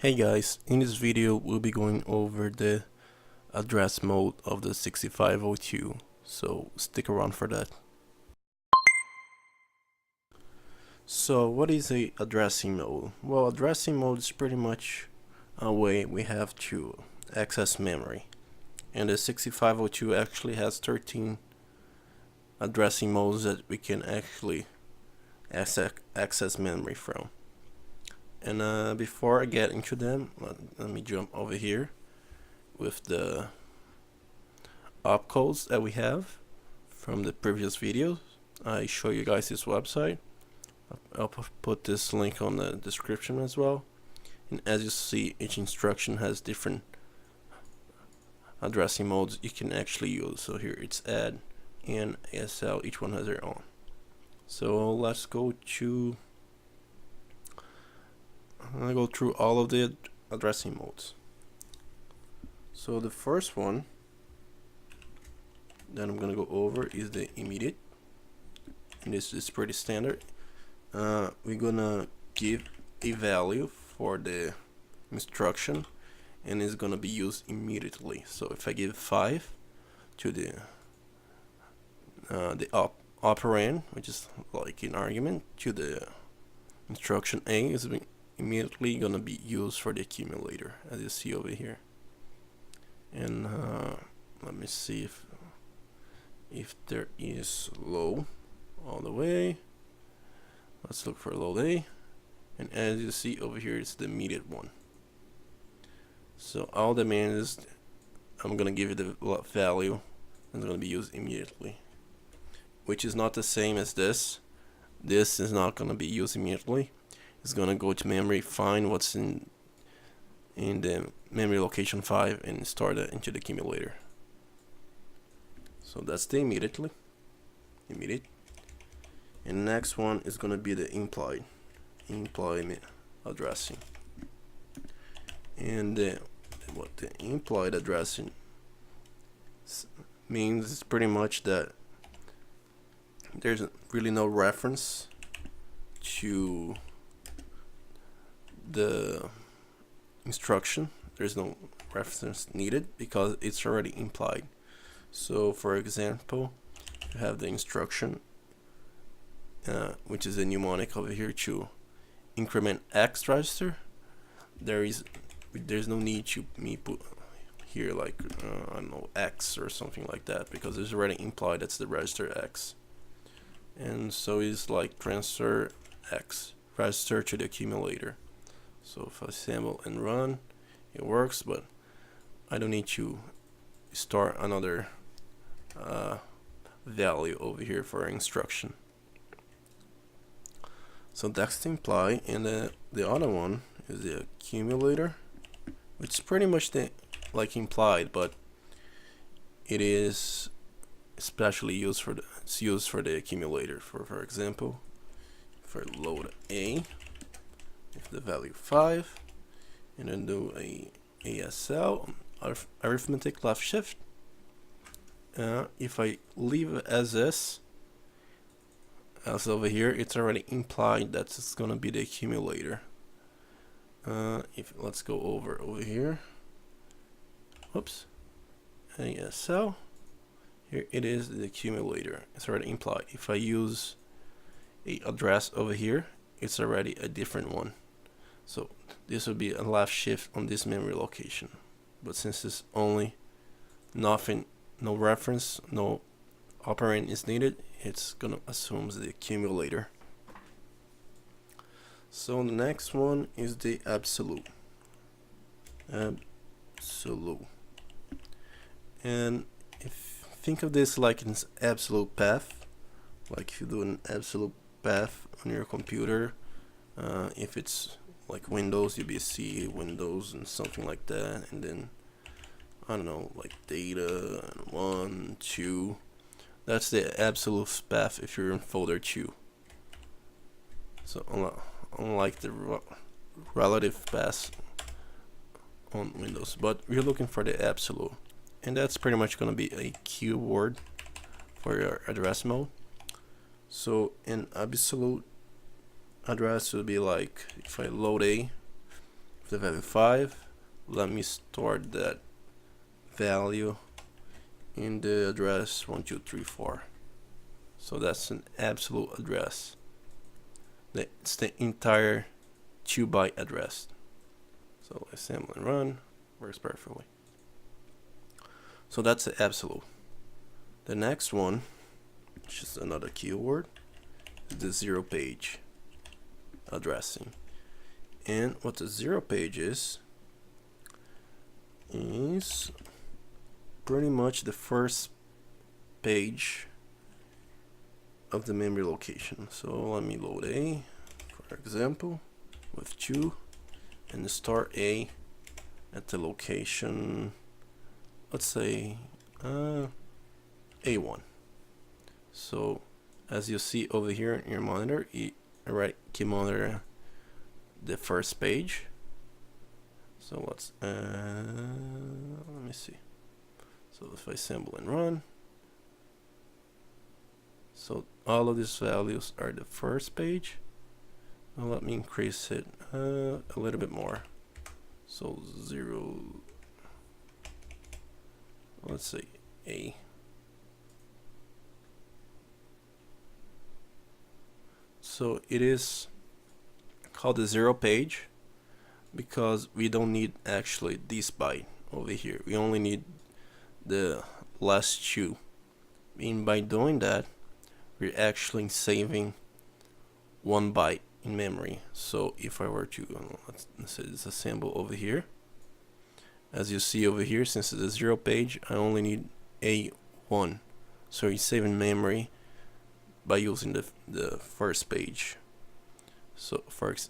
Hey guys, in this video we'll be going over the address mode of the 6502, so stick around for that. So what is a addressing mode? Well, addressing mode is pretty much a way we have to access memory, and the 6502 actually has 13 addressing modes that we can actually access memory from. And before I get into them, let me jump over here with the opcodes that we have from the previous videos. I show you guys this website. I'll put this link on the description as well. And as you see, each instruction has different addressing modes you can actually use. So here it's add and ASL, each one has their own. So let's go to I'm gonna go through all of the addressing modes. So the first one that I'm gonna go over is the immediate, and this is pretty standard. We're gonna give a value for the instruction, and it's gonna be used immediately. So if I give 5 to the operand, which is like an argument to the instruction A, is immediately gonna be used for the accumulator, as you see over here. And let me see if there is low all the way. Let's look for load A, and as you see over here, it's the immediate one. So all demand is I'm gonna give it the value, and it's gonna be used immediately, which is not the same as this. This is not gonna be used immediately. It's gonna go to memory, find what's in the memory location 5, and store that into the accumulator. So that's the immediate. And the next one is gonna be the implied addressing. And what the implied addressing means is pretty much that there's really no reference to the instruction. There's no reference needed because it's already implied. So for example, you have the instruction which is a mnemonic over here to increment X register. There's no need to put here like I don't know, X or something like that, because it's already implied that's the register X. And so it's like transfer X register to the accumulator. So if I assemble and run, it works, but I don't need to store another value over here for instruction. So that's the imply, and the other one is the accumulator, which is pretty much like implied, but it is especially used for the accumulator. For example, if I load A with the value 5, and then do a ASL arithmetic left shift. If I leave it as is, as over here, it's already implied that it's gonna be the accumulator. If let's go over here. Whoops. ASL. Here it is, the accumulator. It's already implied. If I use a address over here, it's already a different one. So this would be a left shift on this memory location. But since it's only nothing, no reference, no operand is needed, it's gonna assume the accumulator. So the next one is the absolute. And if think of this like an absolute path, like if you do an absolute path on your computer, if it's like Windows, UBC, Windows, and something like that, and then I don't know, like data and 1, 2. That's the absolute path if you're in folder 2. So unlike the relative path on Windows, but we're looking for the absolute, and that's pretty much going to be a keyword for your address mode. So an absolute address would be like if I load A the value 5. Let me store that value in the address 1234. So that's an absolute address. It's the entire 2-byte address. So assemble and run, works perfectly. So that's the absolute. The next one, which is another keyword, is the 0 page addressing. And what the 0 page is pretty much the first page of the memory location. So let me load A, for example, with 2, and start A at the location, let's say A1. So as you see over here in your monitor, you right key monitor the first page. So let's let me see. So if I assemble and run, so all of these values are the first page. Now let me increase it a little bit more. So 0, let's say A. So it is called the 0 page because we don't need actually this byte over here. We only need the last 2. And by doing that, we're actually saving 1 byte in memory. So if I were to let's say disassemble over here, as you see over here, since it's a 0 page, I only need A1. So you're saving memory by using the first page. So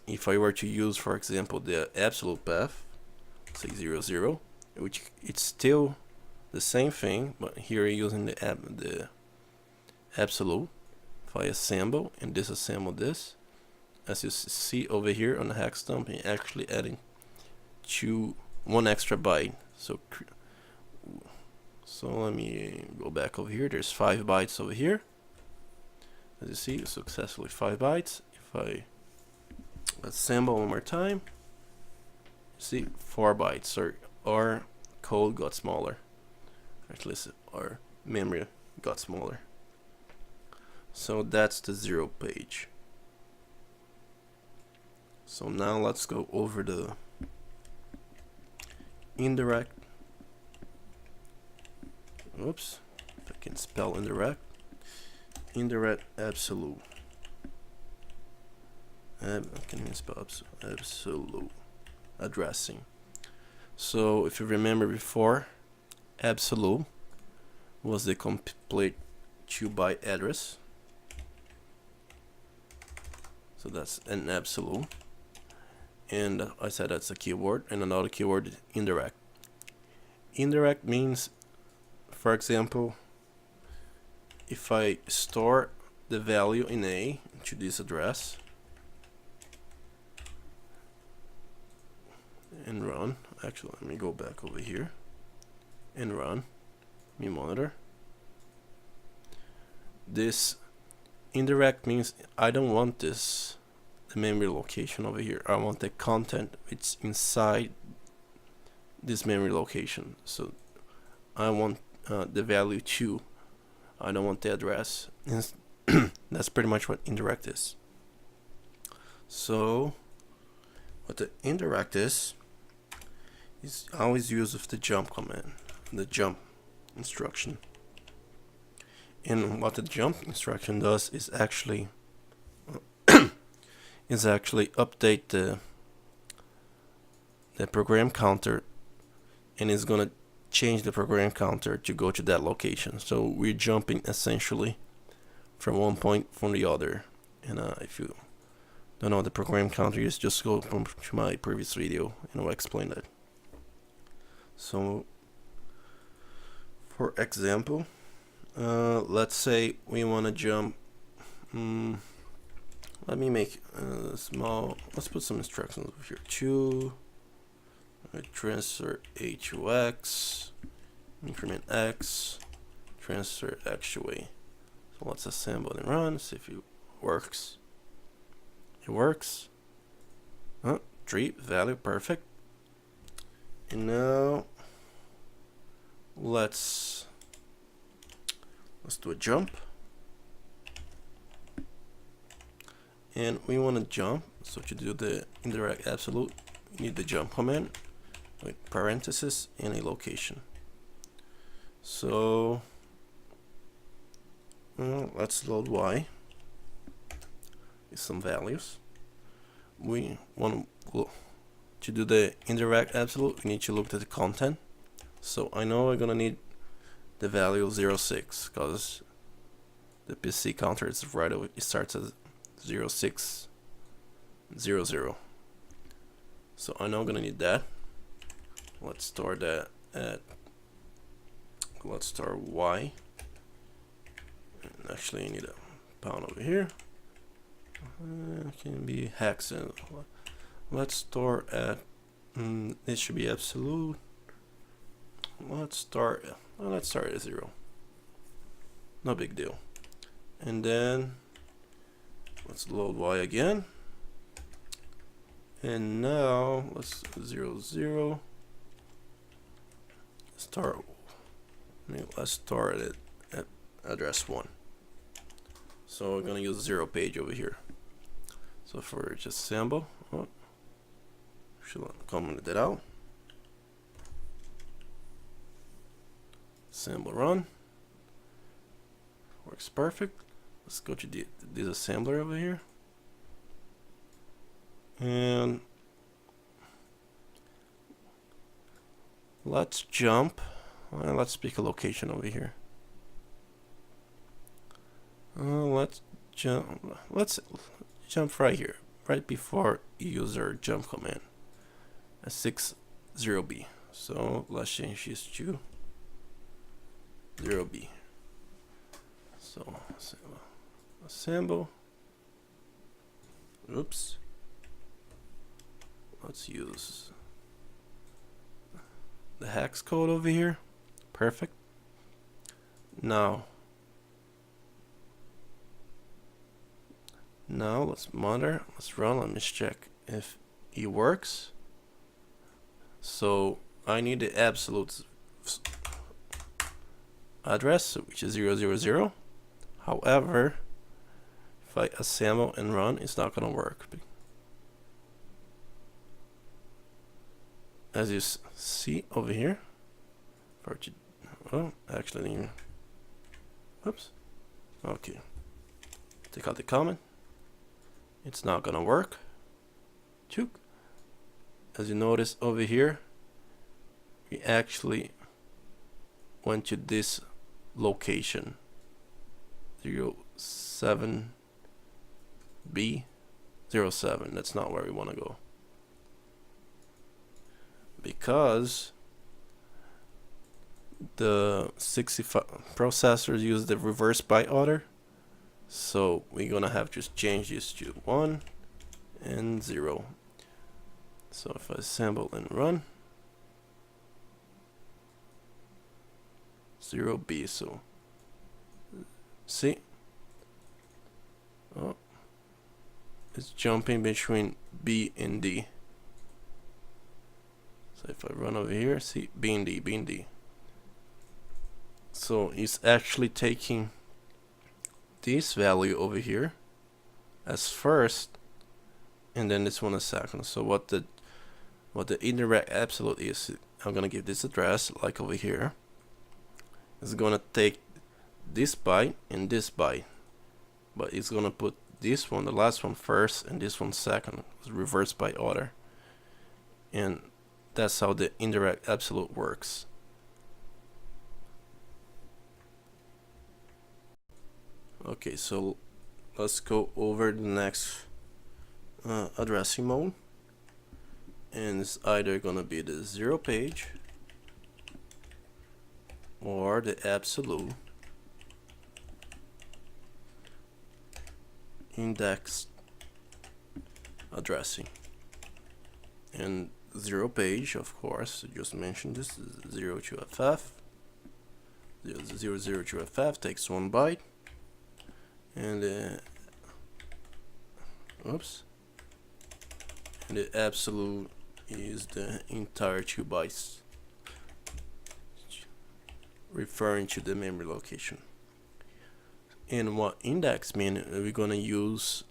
if I were to use, for example, the absolute path, say 0, 0, which it's still the same thing, but here you're using the absolute. If I assemble and disassemble this, as you see over here on the hex dump, you're actually adding 1 extra byte. So let me go back over here. There's 5 bytes over here. As you see, successfully 5 bytes. If I assemble one more time, see 4 bytes. So our code got smaller. At least our memory got smaller. So that's the 0 page. So now let's go over the indirect. Oops, if I can spell indirect. Indirect absolute. Can you spell absolute addressing? So if you remember before, absolute was the complete 2-byte address. So that's an absolute. And I said that's a keyword, and another keyword is indirect. Indirect means, for example, if I store the value in A to this address and run, actually let me go back over here and run me monitor. This indirect means I don't want the memory location over here. I want the content it's inside this memory location. So I want the value 2. I don't want the address. That's pretty much what indirect is. So what the indirect is always used with the jump command, the jump instruction. And what the jump instruction does is actually update the program counter, and it's gonna change the program counter to go to that location. So we're jumping essentially from one point from the other. And if you don't know the program counter is, just go to my previous video and I'll explain that. So for example, let's say we want to jump, let me make a small, let's put some instructions over here. 2, transfer A to X, increment X, transfer X to A. So let's assemble and run, see if it works. It works. 3 value, perfect. And now let's do a jump. And we want to jump, so to do the indirect absolute, you need the jump command with parentheses and a location. So let's load y with some values. We want to do the indirect absolute, we need to look at the content. So I know we're gonna need the value 06 because the PC counter is right over, it starts at 0600. So I know I'm gonna need that. Let's store that at, let's store y. And actually I need a pound over here. Can be hex. Let's store at, it should be absolute. Let's start at 0. No big deal. And then let's load y again. And now let's 0. Start. Let's start it at address 1. So we're gonna use 0 page over here. So for just sample, should comment that out. Sample run. Works perfect. Let's go to this assembler over here. And let's jump. Let's pick a location over here. Let's jump right here, right before user jump command at 60B. So let's change this to 0B. So assemble. Oops. Let's use the hex code over here. Perfect. Now let's monitor, let's run, let me check if it works. So I need the absolute address, which is 000. However, if I assemble and run, it's not gonna work. As you see over here, actually, oops, okay, take out the comment. It's not gonna work. As you notice over here, we actually went to this location 07B07. That's not where we want to go, because the 65 processors use the reverse byte order. So we're gonna have to change this to 1 and 0. So if I assemble and run, 0B. So see, it's jumping between B and D. So if I run over here, see, B and D, B and D. So it's actually taking this value over here as first, and then this one as second. So what the indirect absolute is, I'm gonna give this address like over here. It's gonna take this byte and this byte, but it's gonna put this one, the last one, first, and this one second. It's reversed by order, and that's how the indirect absolute works. Okay, so let's go over the next addressing mode, and it's either gonna be the 0 page or the absolute index addressing. And 0 page, of course, I just mentioned this, is 0 to FF. 0 to FF takes 1 byte, and and the absolute is the entire 2 bytes, referring to the memory location. And what index mean, we're gonna use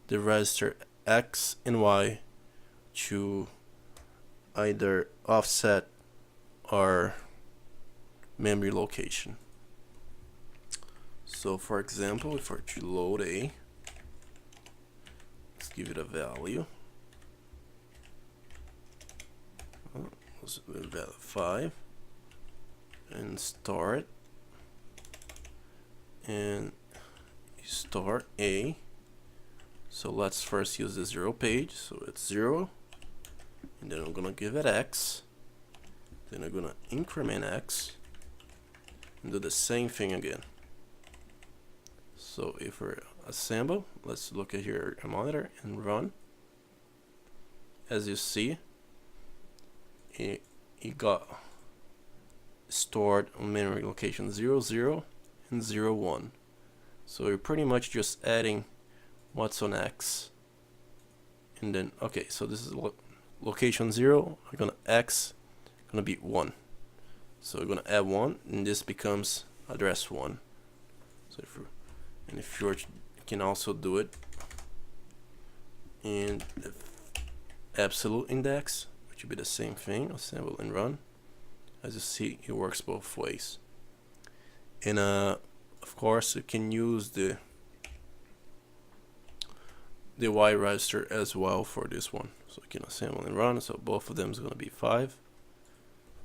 the register X and Y to either offset our memory location. So for example, if we're to load A, let's give it a value. Let's value 5 and start, and start A. So let's first use the 0 page, so it's 0, and then I'm gonna give it X, then I'm gonna increment X and do the same thing again. So if we assemble, let's look at here a monitor and run. As you see, it got stored on memory location 0, 0 and 0, 1. So we're pretty much just adding what's on X, and then okay, so this is location 0, we're gonna X gonna be 1, so we're gonna add 1 and this becomes address 1. So if you can also do it in the absolute index, which would be the same thing, assemble and run. As you see, it works both ways. And of course you can use the Y register as well for this one, so you can assemble and run. So both of them is going to be 5,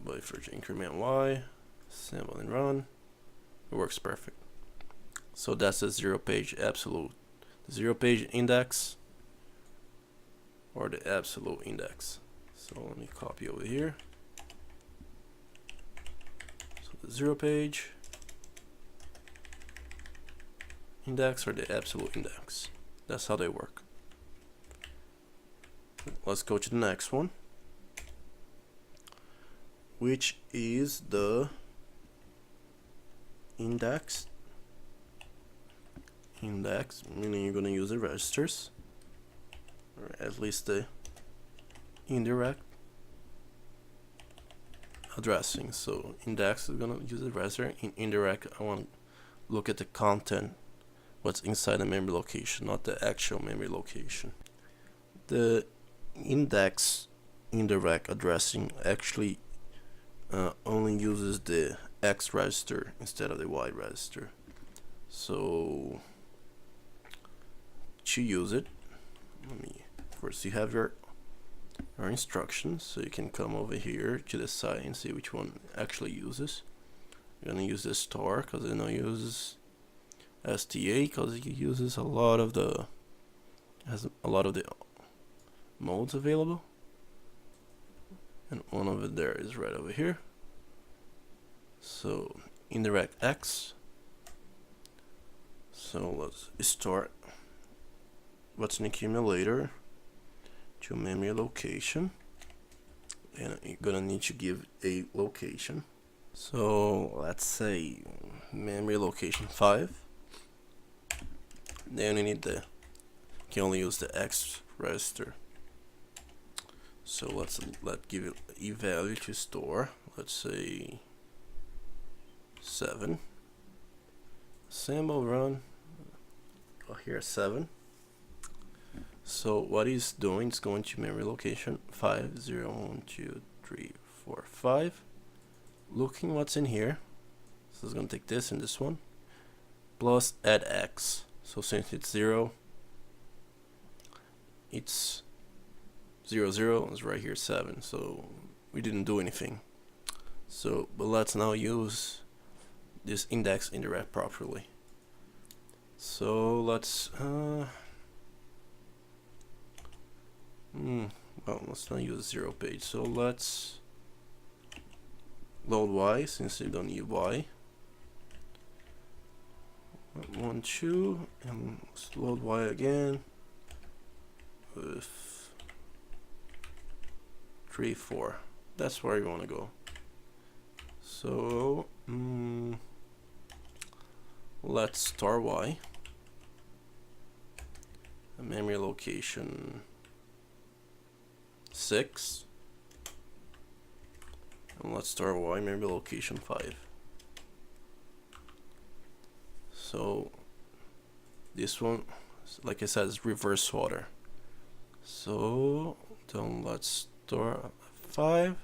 but if we increment Y, assemble and run, it works perfect. So that's the 0 page absolute, the 0 page index or the absolute index. So let me copy over here. So the 0 page index or the absolute index. That's how they work. Let's go to the next one, which is the index. Index, meaning you're going to use the registers, or at least the indirect addressing. So index is going to use the register. In indirect, I want to look at the content, what's inside the memory location, not the actual memory location. The index indirect addressing actually only uses the X register instead of the Y register. So to use it, first you have your instructions, so you can come over here to the side and see which one actually uses. I'm gonna use the star because I know it uses STA because it uses a lot of the modes available, and one of it there is right over here. So indirect X. So let's start what's an accumulator to memory location, and you're gonna need to give a location. So let's say memory location 5. Then you need you can only use the X register. So let's give it a value to store. Let's say 7. Assemble, run. Oh, here 7. So what he's doing is going to memory location 5, 0, 1, 2, 3, 4, 5. Looking what's in here. So it's going to take this and this one. Plus add X. So since it's 0, it's 0, 0 is right here 7. So we didn't do anything. So, but let's now use this index indirect properly. So let's well, let's not use 0 page. So let's load Y since you don't need Y. 1, 2, and let's load Y again with 3, 4. That's where you want to go. So let's start Y. A memory location 6. And let's store Y memory location 5. So this one, like I said, is reverse order. So then let's store 5.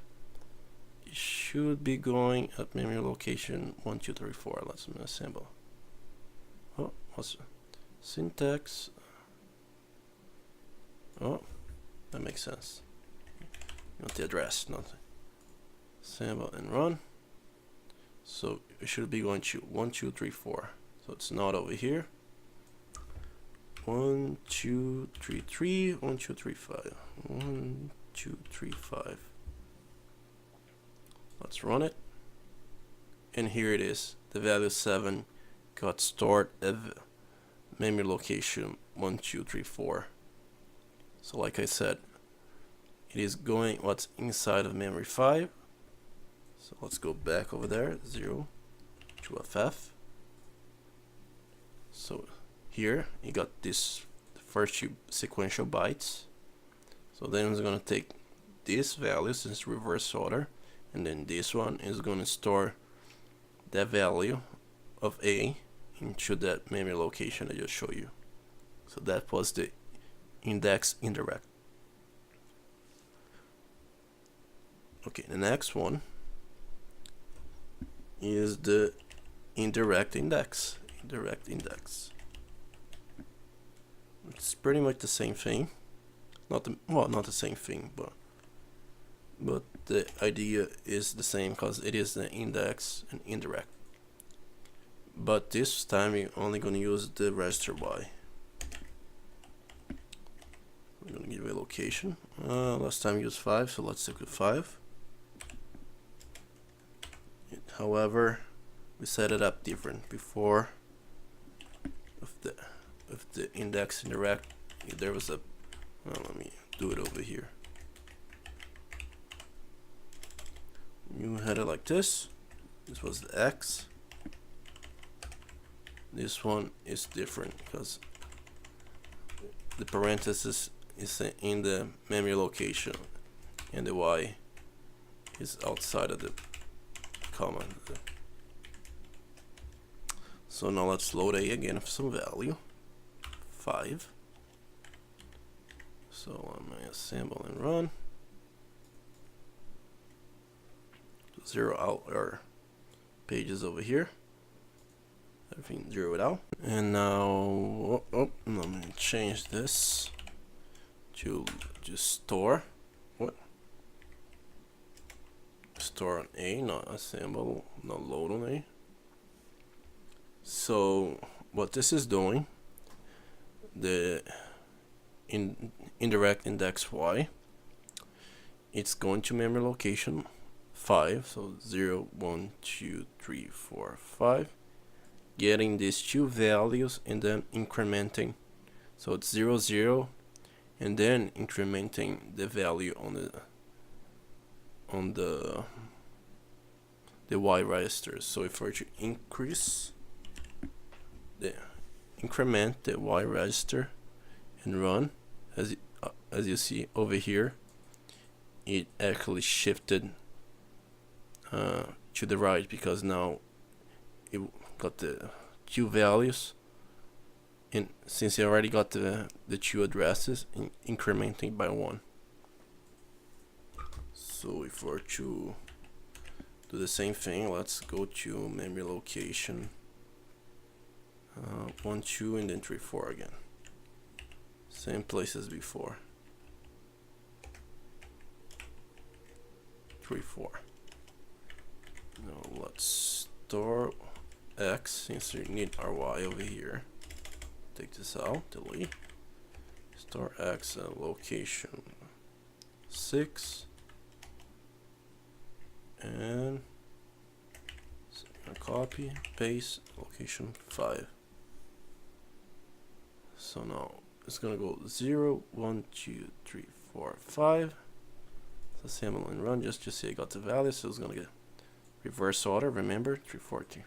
It should be going at memory location 1, 2, 3, 4. Let's assemble. Oh, what's syntax? Oh, that makes sense. Not the address, nothing. Assemble and run. So it should be going to 1, 2, 3, 4. So it's not over here. 1, 2, 3, 3, 1, 2, 3, 5. 1, 2, 3, 5. Let's run it. And here it is. The value 7 got stored at memory location 1, 2, 3, 4. So like I said, it is going what's inside of memory 5. So let's go back over there, 0 to FF. So here you got this first two sequential bytes. So then it's going to take this value since reverse order, and then this one is going to store that value of A into that memory location I just showed you. So that was the index indirect. Okay, the next one is the indirect index. Indirect index. It's pretty much the same thing. Not the same thing, but the idea is the same because it is the index and indirect. But this time we're only going to use the register Y. We're going to give a location. Last time we used 5, so let's stick with 5. However, we set it up different. Before of the index indirect, there was a let me do it over here. You had it like this. This was the X. This one is different because the parenthesis is in the memory location and the Y is outside of the comma. So now let's load A again for some value. 5. So I'm gonna assemble and run. 0 out our pages over here. Everything zeroed out. And now I'm gonna change this to just store. What? Store on A, not assemble, not load on A. So what this is doing, the indirect index Y, it's going to memory location 5, so 0, 1, 2, 3, 4, 5, getting these two values and then incrementing. So it's 0, 0, and then incrementing the value on the Y register. So if we're to increment the Y register and run, as you see over here, it actually shifted to the right because now it got the two values, and since it already got the two addresses, incrementing by 1. So if we're to do the same thing, let's go to memory location 1, 2, and then 3, 4 again. Same place as before. 3, 4. Now let's store X since we need our Y over here. Take this out, delete. Store X at location 6. And copy, paste, location 5. So now it's gonna go 0, 1, 2, 3, 4, 5. So assemble and run just to see I got the value. So it's gonna get reverse order. Remember 340.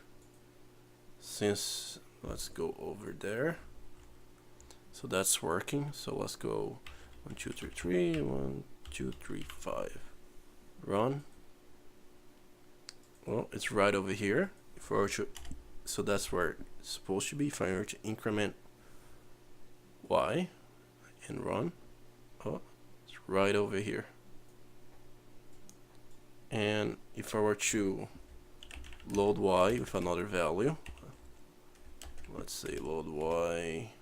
Since let's go over there. So that's working. So let's go 1, 2, 3, 3, 1, 2, 3, 5. Run. Well, it's right over here. If I were to, so that's where it's supposed to be. If I were to increment y and run, oh, it's right over here. And if I were to load y with another value, let's say load y,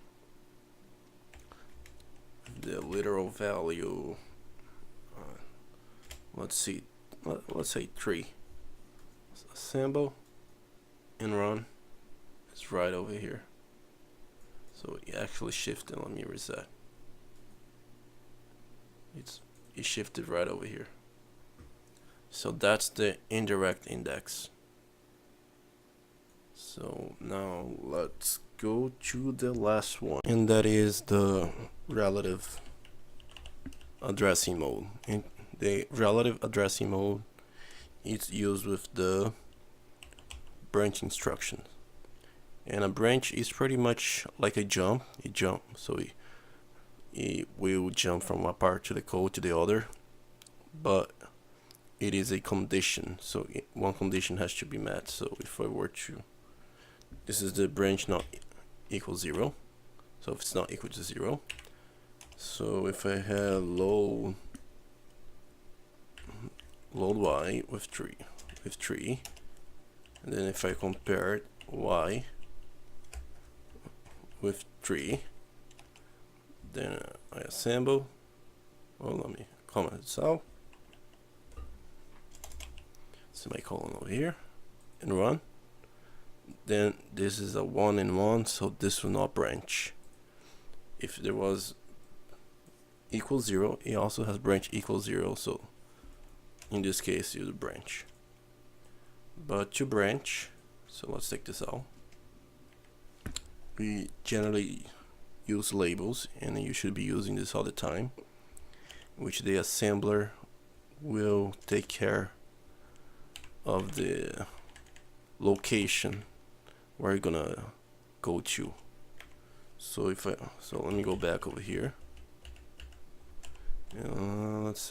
the literal value, let's say 3. Assemble and run. It's right over here. So it actually shifted. Let me reset. It shifted right over here. So that's the indirect index. So now let's go to the last one, and that is the relative addressing mode. And the relative addressing mode is used with the branch instruction. And a branch is pretty much like a jump. So it will jump from one part to the code to the other, but it is a condition. So one condition has to be met. So if I were to, this is the branch not equal 0. So if it's not equal to 0, so if I had load y with 3, and then if I compare y with 3, then I assemble. Well, let me comment this out. Semicolon over here and run. Then this is a 1 and 1, so this will not branch. If there was equal 0, it also has branch equal 0, so in this case you branch. But to branch, so let's take this out. We generally use labels, and you should be using this all the time, which the assembler will take care of the location where you're gonna go to. So let me go back over here. Let's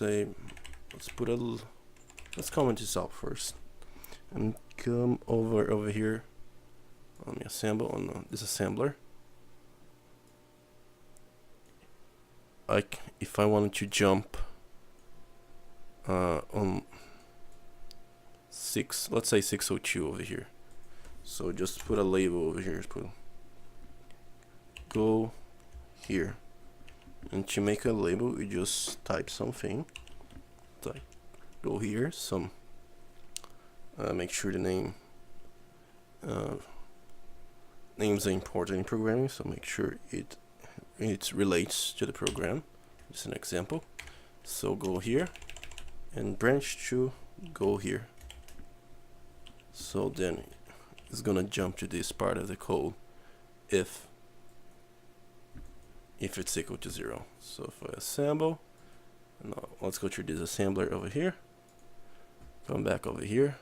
comment this out first, and come over here. Let me assemble on this assembler. If I wanted to jump on 6, let's say 602 over here. So just put a label over here. Put go here, and to make a label, you just type something. Type go here. Make sure the names are important in programming. So make sure it relates to the program. Just an example. So go here, and branch to go here. So then it's gonna jump to this part of the code if it's equal to 0. So if I assemble, now let's go to this assembler over here, come back over here,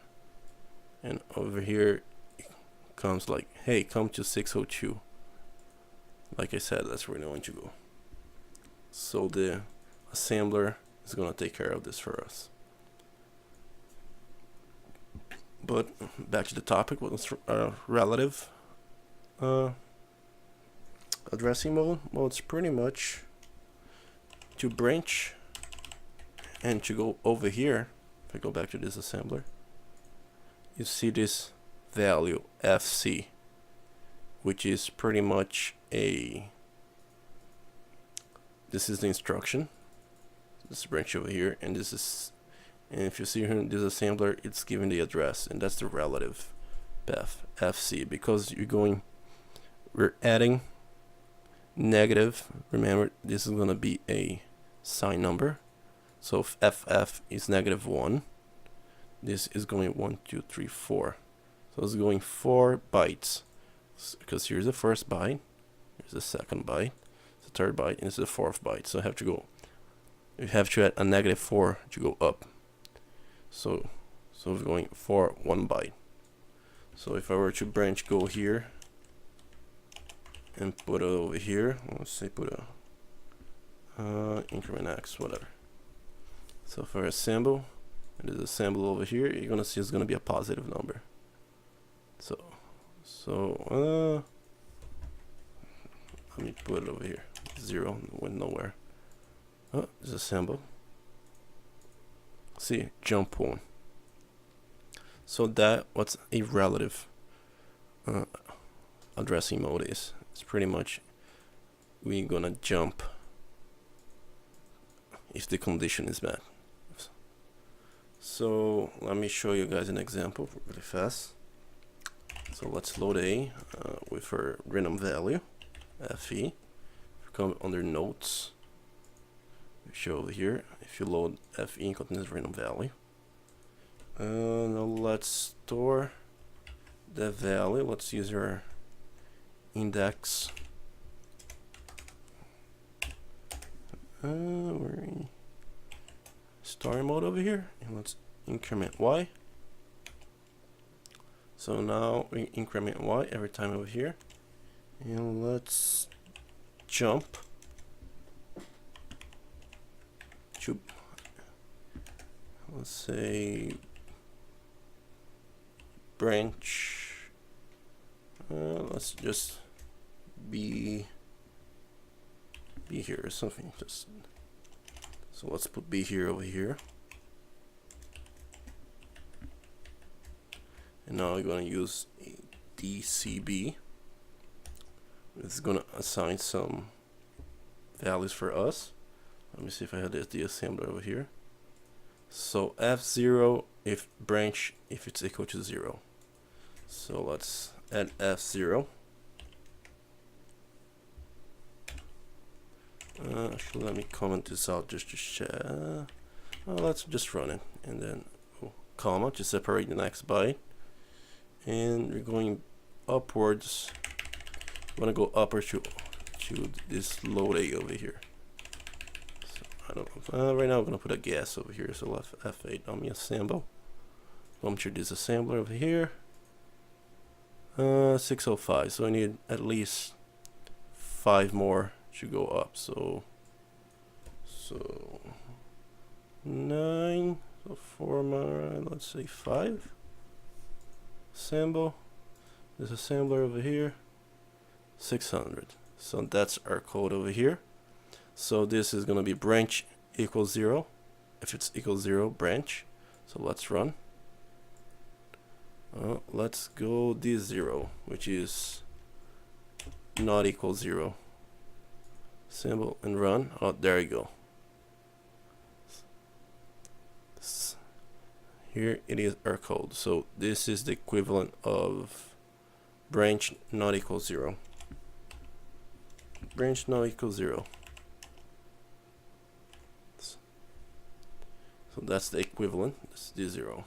and over here it comes like, hey, come to 602. Like I said, that's where I want to go. So the assembler is gonna take care of this for us. But back to the topic, what's relative addressing mode? Well, it's pretty much to branch and to go over here. If I go back to this assembler, you see this value FC, which is pretty much this is the instruction. This branch over here, and this is, and if you see here in this assembler, it's giving the address, and that's the relative path FC, because we're adding negative. Remember, this is gonna be a sign number. So if FF is -1, this is going 1, 2, 3, 4. So it's going 4 bytes, because here's the first byte, here's the second byte, the third byte, and it's the fourth byte. So you have to add a -4 to go up. So we're going for 1 byte. So if I were to branch, go here and put it over here, let's say put a increment x, whatever. So for a symbol, and there's a symbol over here, you're gonna see it's gonna be a positive number. So let me put it over here. 0 went nowhere. Oh, there's a symbol. See, jump 1. So that what's a relative addressing mode is. It's pretty much we're gonna jump if the condition is met. So let me show you guys an example really fast. So let's load A with our random value, FE. Come under notes, show over here. If you load FE contains random value. Now let's store the value. Let's use our index. We're in story mode over here, and let's increment Y. So now we increment Y every time over here, and let's jump to, let's say, branch. Let's just be here or something. Just so let's put B here over here. And now we're going to use a DCB. It's going to assign some values for us. Let me see if I have the assembler over here. So F0 if branch if it's equal to 0. So let's add F0. Actually, let me comment this out just to share. Let's just run it, and then comma to separate the next byte. And we're going upwards. We're gonna go upward to this load A over here. So I don't know. Right now I'm gonna put a gas over here. So left F8 on me assemble. Come to this assembler over here. 605. So I need at least 5 more to go up. So 9. So 4 more. Let's say 5. Assemble. There's assembler over here. 600. So that's our code over here. So this is gonna be branch equals 0. If it's equals 0, branch. So let's run. Let's go D0, which is not equal 0. Symbol and run. Oh, there you go. Here it is our code. So this is the equivalent of branch not equal 0. Branch not equal 0. So that's the equivalent. That's D0.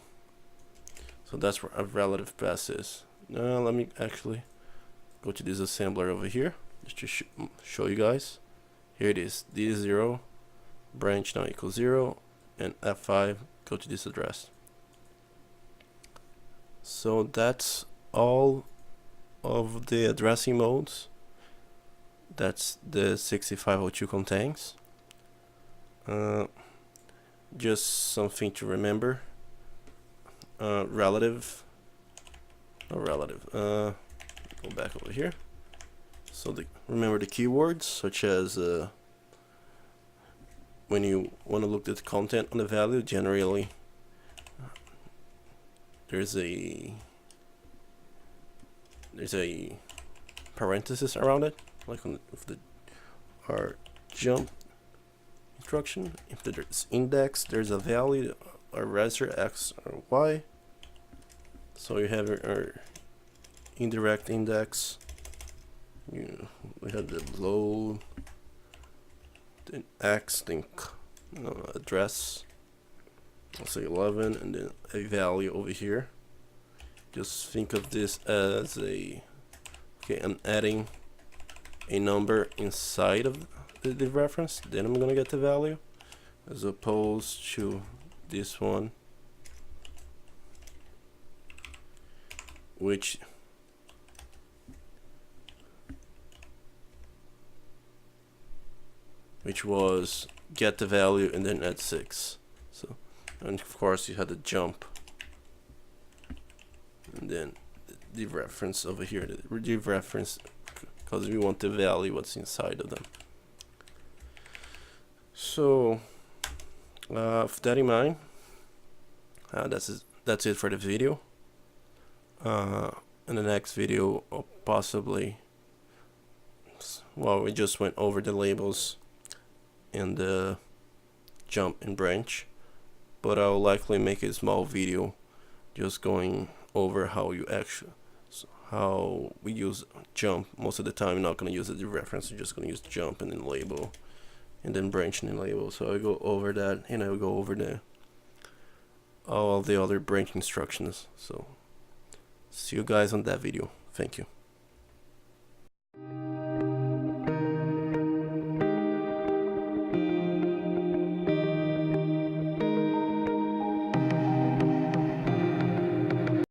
So that's where a relative pass is. Now let me actually go to this assembler over here just to show you guys. Here it is, D0, branch not equal 0, and F5, go to this address. So that's all of the addressing modes. That's the 6502 contains. Just something to remember. Relative. Go back over here. So remember the keywords, such as when you want to look at the content on the value, generally there's a parenthesis around it, like with our jump instruction. If there's index, there's a value, or register X or Y. So you have our indirect index. We have the load, then X, then address. I'll say 11, and then a value over here. Just think of this as I'm adding a number inside of the reference, then I'm gonna get the value, as opposed to this one, which was get the value and then add 6. and of course you had the jump, and then the reference over here, the reference, because we want to value what's inside of them. So with that in mind, that's it for the video. In the next video, or possibly, well, we just went over the labels and the jump and branch, but I'll likely make a small video just going over how we use jump. Most of the time I'm not going to use it as a reference, I'm just going to use jump and then label and then branch and then label. So I go over that, and I will go over all the other branch instructions. So see you guys on that video. Thank you.